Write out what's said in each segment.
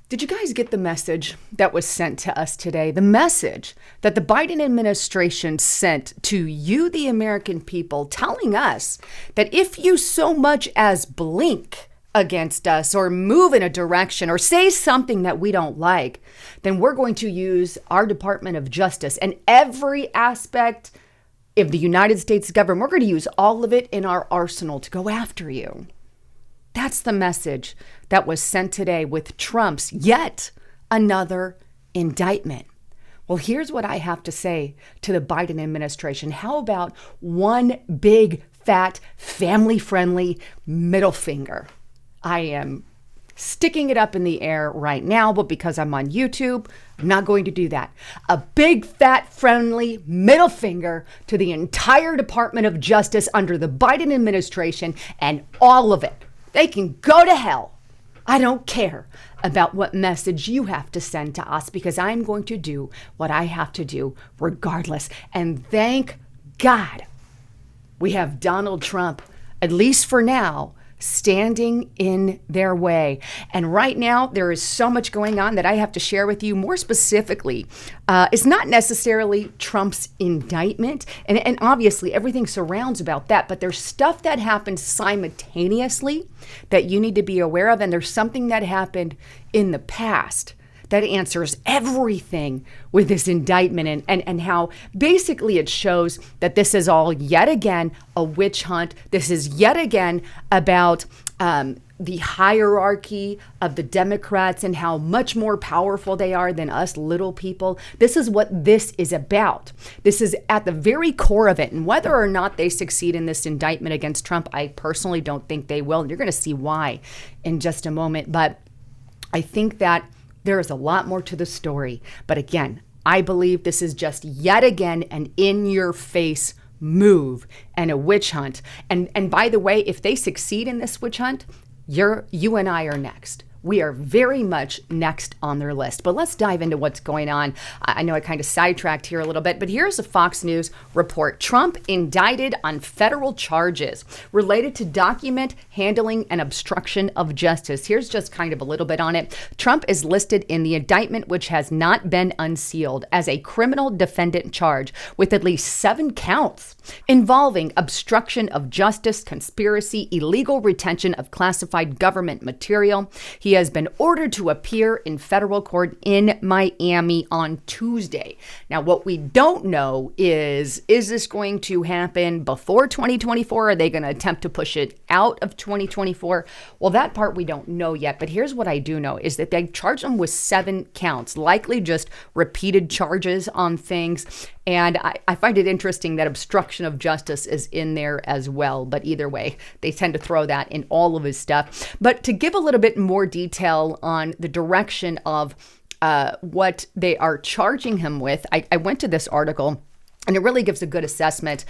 Did you guys get the message that was sent to us today? The message that the Biden administration sent to you, the American people, telling us that if you so much as blink against us or move in a direction or say something that we don't like, then we're going to use our Department of Justice and every aspect of the United States government. We're going to use all of it in our arsenal to go after you. That's the message that was sent today with Trump's yet another indictment. Well, here's what I have to say to the Biden administration. How about one big, fat, family-friendly middle finger? I am sticking it up in the air right now, but because I'm on YouTube, I'm not going to do that. A big, fat, friendly middle finger to the entire Department of Justice under the Biden administration and all of it. They can go to hell. I don't care about what message you have to send to us because I'm going to do what I have to do regardless. And thank God we have Donald Trump, at least for now, standing in their way. And right now, there is so much going on that I have to share with you. More specifically, it's not necessarily Trump's indictment. And obviously, everything surrounds about that. But there's stuff that happens simultaneously that you need to be aware of. And there's something that happened in the past that answers everything with this indictment and how basically it shows that this is all yet again a witch hunt. This is yet again about the hierarchy of the Democrats and how much more powerful they are than us little people. This is what this is about. This is at the very core of it. And whether or not they succeed in this indictment against Trump, I personally don't think they will. And you're going to see why in just a moment. But I think that there is a lot more to the story. But again, I believe this is just yet again an in-your-face move and a witch hunt. And by the way, if they succeed in this witch hunt, you and I are next. We are very much next on their list. But let's dive into what's going on. I know I kind of sidetracked here a little bit, but here's a Fox News report. Trump indicted on federal charges related to document handling and obstruction of justice. Here's just kind of a little bit on it. Trump is listed in the indictment, which has not been unsealed, as a criminal defendant charge with at least 7 counts involving obstruction of justice, conspiracy, illegal retention of classified government material. He has been ordered to appear in federal court in Miami on Tuesday. Now, what we don't know is this going to happen before 2024? Are they going to attempt to push it out of 2024? Well, that part we don't know yet. But here's what I do know is that they charged him with 7 counts, likely just repeated charges on things. And I find it interesting that obstruction of justice is in there as well. But either way, they tend to throw that in all of his stuff. But to give a little bit more detail on the direction of what they are charging him with, I went to this article. And it really gives a good assessment.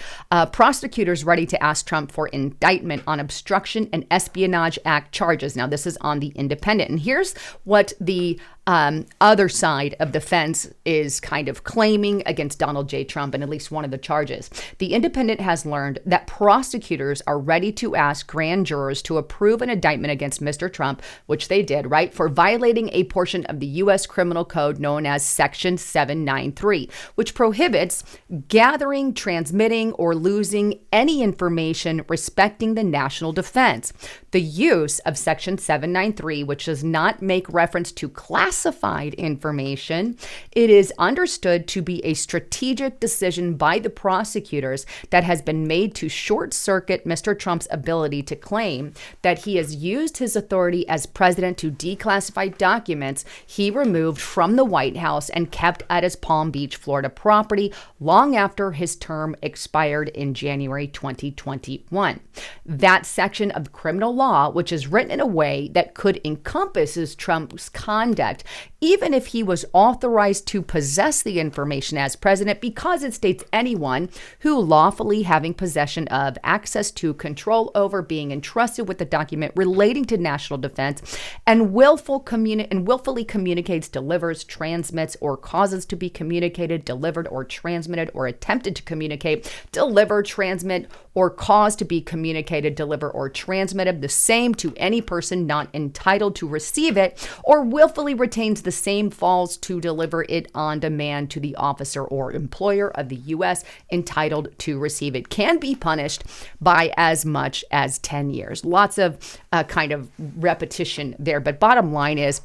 Prosecutors ready to ask Trump for indictment on obstruction and espionage act charges. Now, this is on the Independent. And here's what the other side of the fence is kind of claiming against Donald J. Trump and at least one of the charges. The Independent has learned that prosecutors are ready to ask grand jurors to approve an indictment against Mr. Trump, which they did, right, for violating a portion of the U.S. criminal code known as Section 793, which prohibits gathering, transmitting, or losing any information respecting the national defense. The use of Section 793, which does not make reference to classified information, it is understood to be a strategic decision by the prosecutors that has been made to short-circuit Mr. Trump's ability to claim that he has used his authority as president to declassify documents he removed from the White House and kept at his Palm Beach, Florida property long after his term expired in January 2021. That section of criminal law, which is written in a way that could encompass Trump's conduct, even if he was authorized to possess the information as president, because it states anyone who lawfully having possession of, access to, control over, being entrusted with the document relating to national defense, and willfully communicates, delivers, transmits, or causes to be communicated, delivered, or transmitted, or attempted to communicate, deliver, transmit, or cause to be communicated, deliver, or transmitted the same to any person not entitled to receive it, or willfully retains the same falls to deliver it on demand to the officer or employer of the U.S. entitled to receive it, can be punished by as much as 10 years. Lots of kind of repetition there, but bottom line is,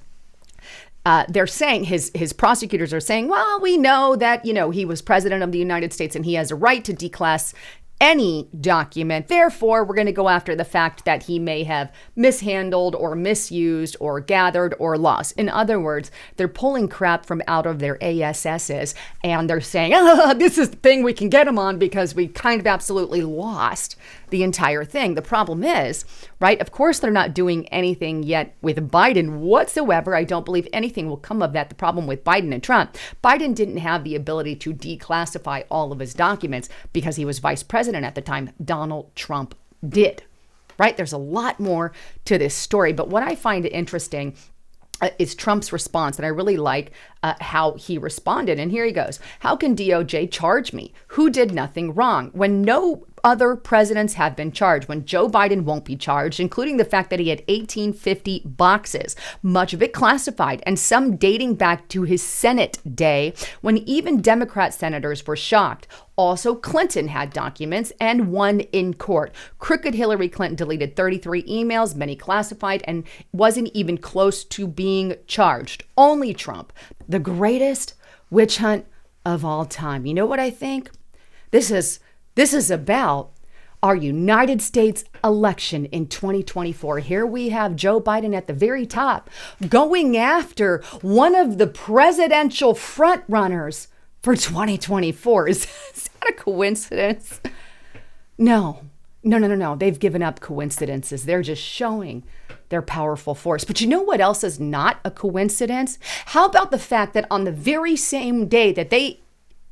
they're saying, his prosecutors are saying, well, we know that, he was president of the United States and he has a right to declass any document. Therefore, we're going to go after the fact that he may have mishandled or misused or gathered or lost. In other words, they're pulling crap from out of their ASSs and they're saying, this is the thing we can get him on because we kind of absolutely lost the entire thing. The problem is, right, of course, they're not doing anything yet with Biden whatsoever. I don't believe anything will come of that. The problem with Biden and Trump, Biden didn't have the ability to declassify all of his documents because he was vice president at the time. Donald Trump did, right? There's a lot more to this story. But what I find interesting is Trump's response. And I really like how he responded. And here he goes. How can DOJ charge me? Who did nothing wrong? When no other presidents have been charged, when Joe Biden won't be charged, including the fact that he had 1850 boxes, much of it classified, and some dating back to his Senate day, when even Democrat senators were shocked. Also, Clinton had documents and won in court. Crooked Hillary Clinton deleted 33 emails, many classified, and wasn't even close to being charged. Only Trump, the greatest witch hunt of all time. You know what I think? This is about our United States election in 2024. Here we have Joe Biden at the very top, going after one of the presidential frontrunners for 2024. Is that a coincidence? No. They've given up coincidences. They're just showing their powerful force. But you know what else is not a coincidence? How about the fact that on the very same day that they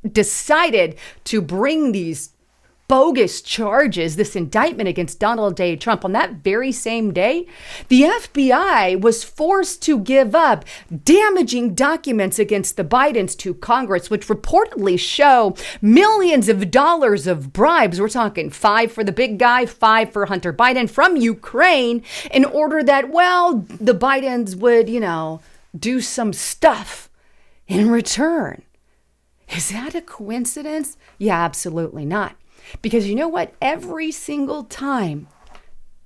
decided to bring these bogus charges, this indictment against Donald J. Trump, on that very same day, the FBI was forced to give up damaging documents against the Bidens to Congress, which reportedly show millions of dollars of bribes. We're talking 5 for the big guy, 5 for Hunter Biden from Ukraine, in order that, well, the Bidens would, do some stuff in return. Is that a coincidence? Yeah, absolutely not. Because you know what? Every single time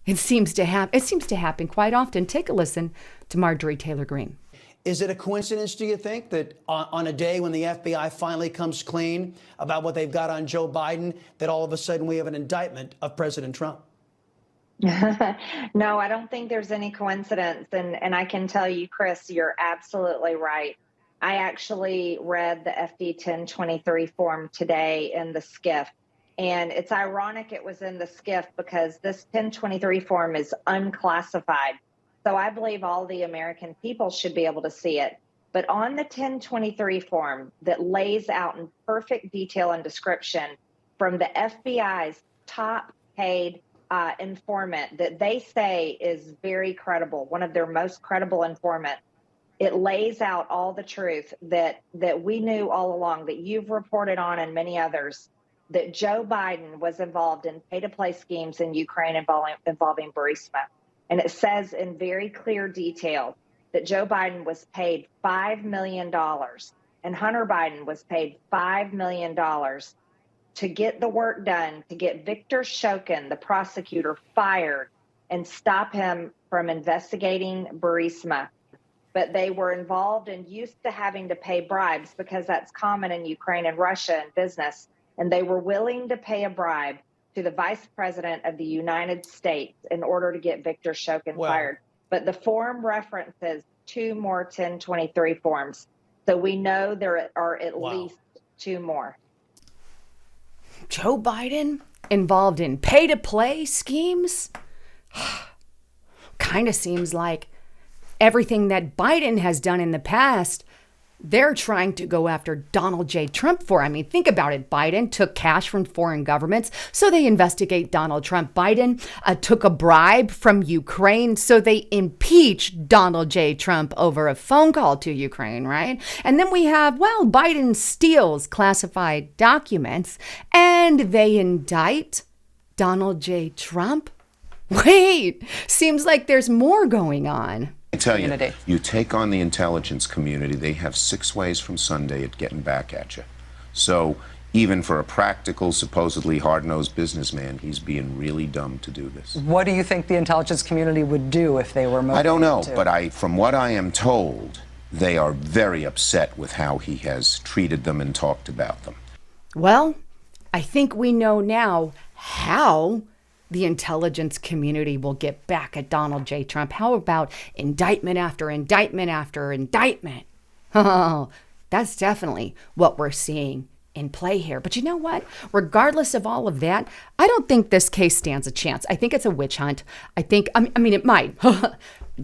it seems to happen quite often. Take a listen to Marjorie Taylor Greene. Is it a coincidence, do you think, that on a day when the FBI finally comes clean about what they've got on Joe Biden, that all of a sudden we have an indictment of President Trump? No, I don't think there's any coincidence. And I can tell you, Chris, you're absolutely right. I actually read the FD 1023 form today in the SCIF. And it's ironic it was in the SCIF because this 1023 form is unclassified. So I believe all the American people should be able to see it. But on the 1023 form that lays out in perfect detail and description from the FBI's top paid informant that they say is very credible, one of their most credible informants, it lays out all the truth that we knew all along, that you've reported on and many others, that Joe Biden was involved in pay-to-play schemes in Ukraine involving Burisma. And it says in very clear detail that Joe Biden was paid $5 million and Hunter Biden was paid $5 million to get the work done, to get Victor Shokin, the prosecutor, fired and stop him from investigating Burisma. But they were involved and used to having to pay bribes because that's common in Ukraine and Russia in business. And they were willing to pay a bribe to the vice president of the United States in order to get Victor Shokin fired. But the form references 2 more 1023 forms. So we know there are at least 2 more. Joe Biden involved in pay-to-play schemes? Kind of seems like everything that Biden has done in the past, they're trying to go after Donald J. Trump for. I mean, think about it. Biden took cash from foreign governments, so they investigate Donald Trump. Biden took a bribe from Ukraine, so they impeach Donald J. Trump over a phone call to Ukraine, right? And then we have, Biden steals classified documents, and they indict Donald J. Trump. Wait, seems like there's more going on. I tell you, you take on the intelligence community, they have 6 ways from Sunday at getting back at you. So even for a practical, supposedly hard-nosed businessman, he's being really dumb to do this. What do you think the intelligence community would do if they were motivated? I don't know, but from what I am told, they are very upset with how he has treated them and talked about them. Well, I think we know now how the intelligence community will get back at Donald J. Trump. How about indictment after indictment after indictment? Oh, that's definitely what we're seeing in play here. But you know what? Regardless of all of that, I don't think this case stands a chance. I think it's a witch hunt. I mean, it might.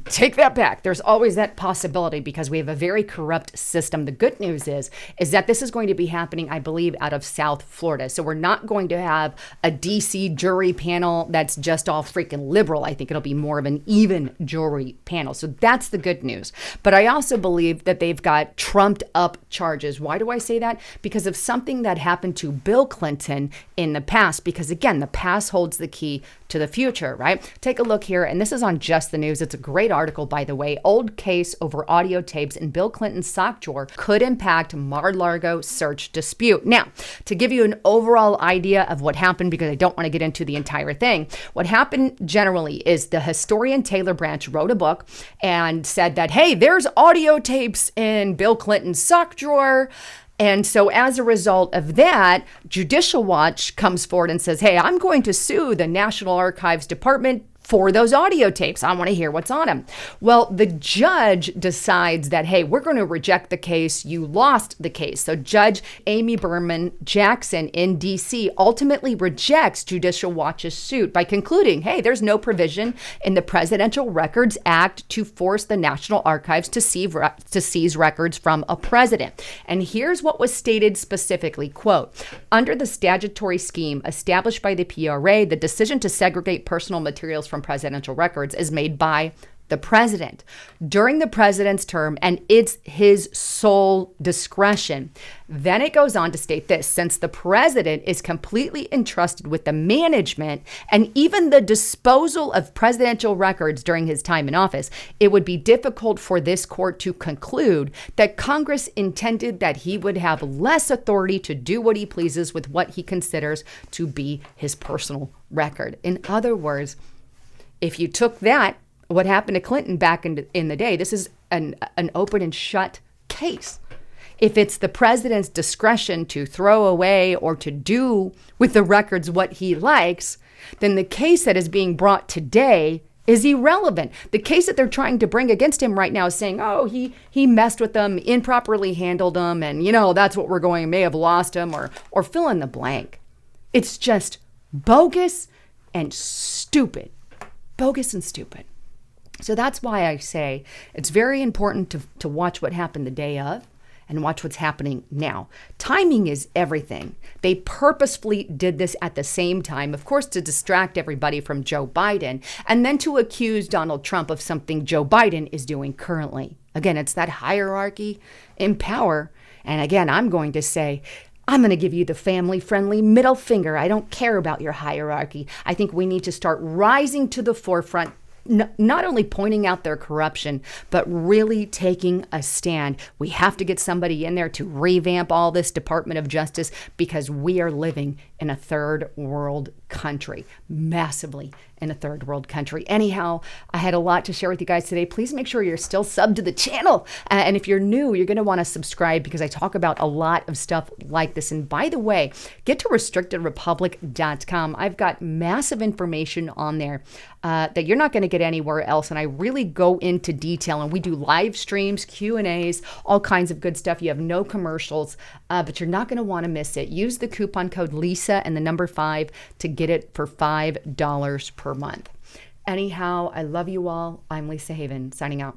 Take that back. There's always that possibility because we have a very corrupt system. The good news is that this is going to be happening, I believe, out of South Florida. So we're not going to have a DC jury panel that's just all freaking liberal. I think it'll be more of an even jury panel. So that's the good news. But I also believe that they've got trumped up charges. Why do I say that? Because of something that happened to Bill Clinton in the past. Because again, the past holds the key to the future, right? Take a look here. And this is on Just the News. It's a great article, by the way. Old case over audio tapes in Bill Clinton's sock drawer could impact Mar-a-Lago search dispute. Now, to give you an overall idea of what happened, because I don't want to get into the entire thing, what happened generally is the historian Taylor Branch wrote a book and said that, hey, there's audio tapes in Bill Clinton's sock drawer. And so as a result of that, Judicial Watch comes forward and says, hey, I'm going to sue the National Archives Department for those audio tapes. I want to hear what's on them. Well, the judge decides that, hey, we're going to reject the case. You lost the case. So Judge Amy Berman Jackson in D.C. ultimately rejects Judicial Watch's suit by concluding, hey, there's no provision in the Presidential Records Act to force the National Archives to seize records from a president. And here's what was stated specifically, quote, under the statutory scheme established by the PRA, the decision to segregate personal materials from presidential records is made by the president during the president's term, and it's his sole discretion. Then it goes on to state this: since the president is completely entrusted with the management and even the disposal of presidential records during his time in office, it would be difficult for this court to conclude that Congress intended that he would have less authority to do what he pleases with what he considers to be his personal record. In other words, if you took that, what happened to Clinton back in the day, this is an open and shut case. If it's the president's discretion to throw away or to do with the records what he likes, then the case that is being brought today is irrelevant. The case that they're trying to bring against him right now is saying, oh, he messed with them, improperly handled them, and, that's what we're going, may have lost him, or fill in the blank. It's just bogus and stupid. Bogus and stupid. So that's why I say it's very important to watch what happened the day of and watch what's happening now. Timing is everything. They purposefully did this at the same time, of course, to distract everybody from Joe Biden and then to accuse Donald Trump of something Joe Biden is doing currently. Again, it's that hierarchy in power. And again, I'm going to say, I'm going to give you the family-friendly middle finger. I don't care about your hierarchy. I think we need to start rising to the forefront, not only pointing out their corruption, but really taking a stand. We have to get somebody in there to revamp all this Department of Justice because we are living in a third world country, massively in a third world country. Anyhow, I had a lot to share with you guys today. Please make sure you're still subbed to the channel. And if you're new, you're going to want to subscribe because I talk about a lot of stuff like this. And by the way, get to restrictedrepublic.com. I've got massive information on there that you're not going to get anywhere else. And I really go into detail, and we do live streams, Q&As, all kinds of good stuff. You have no commercials, but you're not going to want to miss it. Use the coupon code Lisa and the number 5 to get it for $5 per month. Anyhow, I love you all. I'm Lisa Haven, signing out.